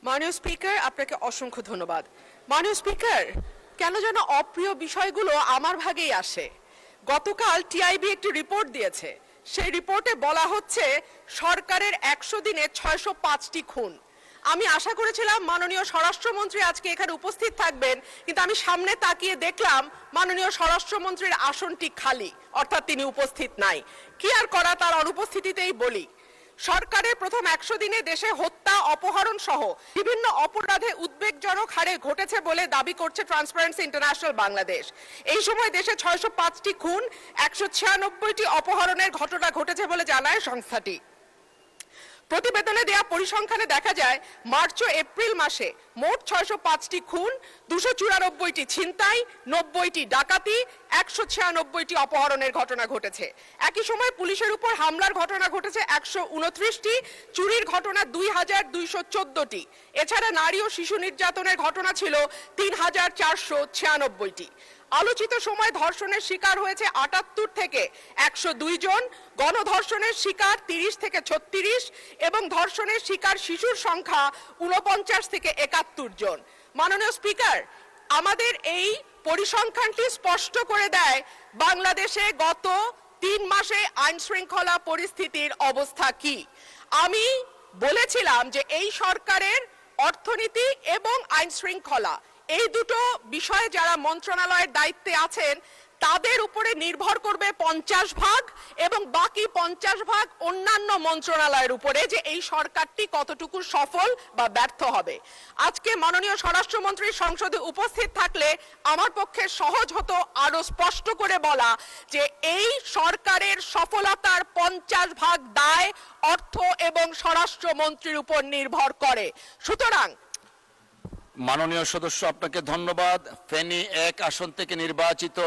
মাননীয় স্পিকার, আপনাকে অসংখ্য ধন্যবাদ। মাননীয় স্পিকার, কেন যেন অপ্রিয় বিষয়গুলো আমার ভাগেই আসে। গতকাল টিআইবি একটি রিপোর্ট দিয়েছে, সেই রিপোর্টে বলা হচ্ছে সরকারের 100 দিনে 605টি খুন। আমি আশা করেছিলাম মাননীয় স্বরাষ্ট্রমন্ত্রী আজকে এখানে উপস্থিত থাকবেন, কিন্তু আমি সামনে তাকিয়ে দেখলাম মাননীয় স্বরাষ্ট্রমন্ত্রীর আসনটি খালি, অর্থাৎ তিনি উপস্থিত নাই। কি আর করা, তার অনুপস্থিতিতেই বলি। সরকারের প্রথম 100 দিনে দেশে হত্যা, অপহরণ সহ বিভিন্ন অপরাধে উদ্বেগজনক হারে ঘটেছে বলে দাবি করছে ট্রান্সপারেন্সি ইন্টারন্যাশনাল বাংলাদেশ। এই সময় দেশে 605টি খুন, 196টি অপহরণের ঘটনা ঘটেছে বলে জানায় সংস্থাটি। প্রতিবেদনে দেয়া পরিসংখ্যানে দেখা যায় মার্চ ও এপ্রিল মাসে মোট 605টি খুন, 294টি ছিনতাই, 90টি ডাকাতি, 196টি অপহরণের ঘটনা ঘটেছে। একই সময় পুলিশের উপর হামলার ঘটনা ঘটেছে 129টি, চুরির ঘটনা 2214টি। এছাড়া নারী ও শিশু নির্যাতনের ঘটনা ছিল 3496টি। আলোচিত সময় ধর্ষণের শিকার হয়েছে 78 থেকে 102 জন, গণধর্ষণের শিকার 30 থেকে 36 এবং ধর্ষণের শিকার শিশুর সংখ্যা 49 থেকে 71 জন। মাননীয় স্পিকার, আমাদের এই পরিসংখ্যানটি স্পষ্ট করে দেয় বাংলাদেশে গত 3 মাসে আইন শৃঙ্খলা পরিস্থিতির অবস্থা কি। আমি বলেছিলাম যে এই সরকারের অর্থনীতি এবং আইন শৃঙ্খলা এই দুটো বিষয়ে যারা মন্ত্রণালয়ের দায়িত্বে আছেন তাদের উপরে নির্ভর করবে 50 ভাগ এবং বাকি 50 ভাগ অন্যান্য মন্ত্রণালয়ের উপরে, যে এই সরকারটি কতটুকু সফল বা ব্যর্থ হবে। আজকে মাননীয় স্বরাষ্ট্রমন্ত্রী সংসদে উপস্থিত থাকলে আমার পক্ষে সহজ হতো আরো স্পষ্ট করে বলা যে এই সরকারের সফলতার 50 ভাগ দায় অর্থ এবং স্বরাষ্ট্রমন্ত্রীর উপর নির্ভর করে। সুতরাং মাননীয় সদস্য, আপনাকে ধন্যবাদ। ফেনী 1 আসন থেকে নির্বাচিত